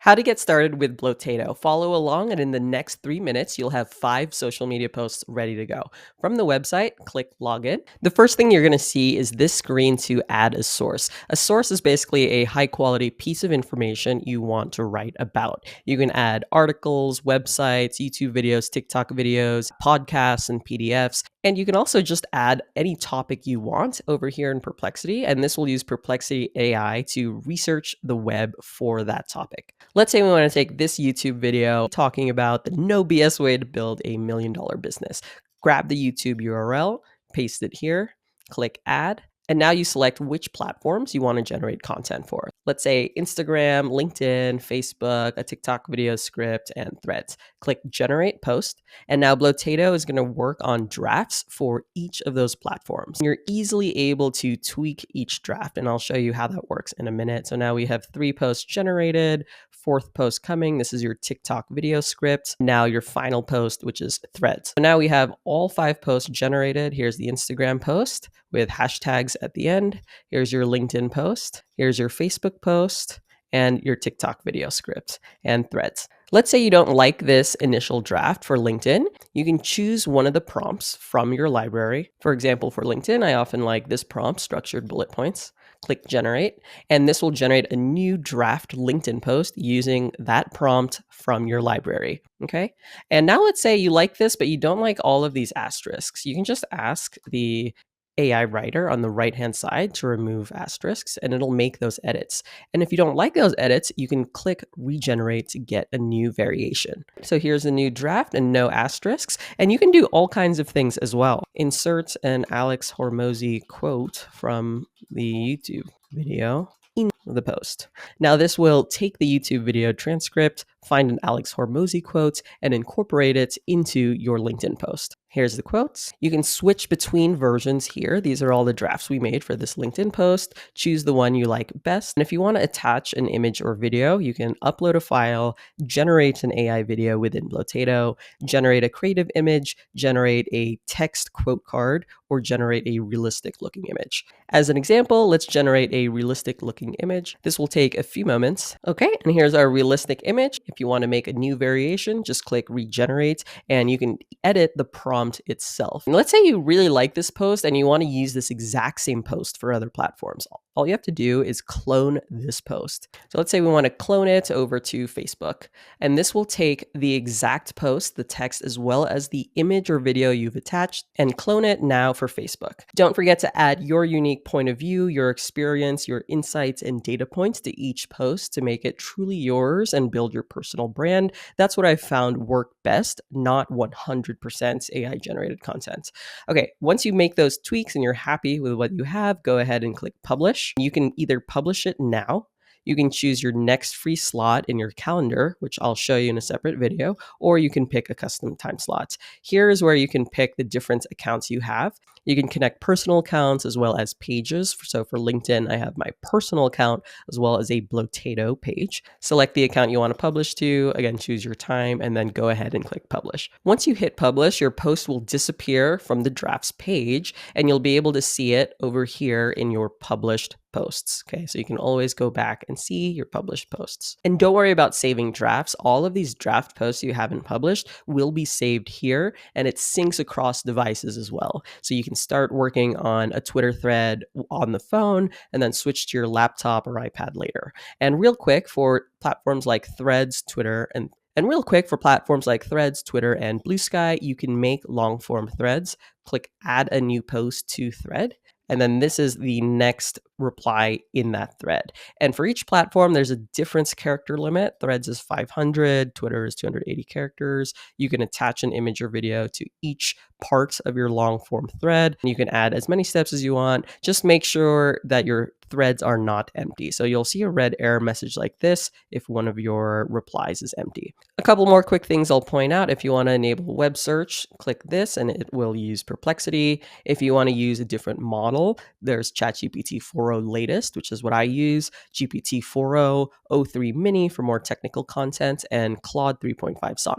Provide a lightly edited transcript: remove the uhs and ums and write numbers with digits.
How to get started with Blotato. Follow along, and in the next 3 minutes, you'll have 5 social media posts ready to go. From the website, click Login. The first thing you're going to see is this screen to add a source. A source is basically a high quality piece of information you want to write about. You can add articles, websites, YouTube videos, TikTok videos, podcasts, and PDFs. And you can also just add any topic you want over here in Perplexity, and this will use Perplexity AI to research the web for that topic. Let's say we want to take this YouTube video talking about the no BS way to build $1 million business. Grab the YouTube URL, paste it here, click add, and now you select which platforms you want to generate content for. Let's say Instagram, LinkedIn, Facebook, a TikTok video script, and Threads. Click generate post. And now Blotato is going to work on drafts for each of those platforms. You're easily able to tweak each draft, and I'll show you how that works in a minute. So now we have 3 posts generated, 4th post coming. This is your TikTok video script. Now your final post, which is Threads. So now we have all 5 posts generated. Here's the Instagram post with hashtags at the end. Here's your LinkedIn post. Here's your Facebook post and your TikTok video script and Threads. Let's say you don't like this initial draft for LinkedIn. You can choose one of the prompts from your library. For example, for LinkedIn, I often like this prompt, structured bullet points. Click generate, and this will generate a new draft LinkedIn post using that prompt from your library. Okay. And now let's say you like this, but you don't like all of these asterisks. You can just ask the AI writer on the right-hand side to remove asterisks, and it'll make those edits. And if you don't like those edits, you can click regenerate to get a new variation. So here's a new draft and no asterisks, and you can do all kinds of things as well. Insert an Alex Hormozy quote from the YouTube video in the post. Now this will take the YouTube video transcript, find an Alex Hormozy quote, and incorporate it into your LinkedIn post. Here's the quotes. You can switch between versions here. These are all the drafts we made for this LinkedIn post. Choose the one you like best. And if you want to attach an image or video, you can upload a file, generate an AI video within Blotato, generate a creative image, generate a text quote card, or generate a realistic looking image. As an example, let's generate a realistic looking image. This will take a few moments. Okay, and here's our realistic image. If you want to make a new variation, just click regenerate, and you can edit the prompt itself. And let's say you really like this post and you want to use this exact same post for other platforms. All you have to do is clone this post. So let's say we want to clone it over to Facebook, and this will take the exact post, the text, as well as the image or video you've attached, and clone it now for Facebook. Don't forget to add your unique point of view, your experience, your insights, and data points to each post to make it truly yours and build your personal brand. That's what I've found work best, not 100% AI generated content. Okay, once you make those tweaks and you're happy with what you have, go ahead and click publish. You can either publish it now, you can choose your next free slot in your calendar, which I'll show you in a separate video, or you can pick a custom time slot. Here is where you can pick the different accounts you have. You can connect personal accounts as well as pages. So for LinkedIn, I have my personal account as well as a Blotato page. Select the account you want to publish to, again, choose your time, and then go ahead and click publish. Once you hit publish, your post will disappear from the drafts page, and you'll be able to see it over here in your published posts. Okay, so you can always go back and see your published posts. And don't worry about saving drafts. All of these draft posts you haven't published will be saved here, and it syncs across devices as well. So you can start working on a Twitter thread on the phone and then switch to your laptop or iPad later. And real quick, for platforms like Threads, Twitter, and Blue Sky, you can make long form threads. Click add a new post to thread. And then this is the next reply in that thread. And for each platform, there's a different character limit. Threads is 500, Twitter is 280 characters. You can attach an image or video to each part of your long form thread. You can add as many steps as you want. Just make sure that your threads are not empty. So you'll see a red error message like this if one of your replies is empty. A couple more quick things I'll point out. If you want to enable web search, click this and it will use Perplexity. If you want to use a different model, there's ChatGPT 4.0 latest, which is what I use, GPT 4.0, o3 mini for more technical content, and Claude 3.5 Sonnet.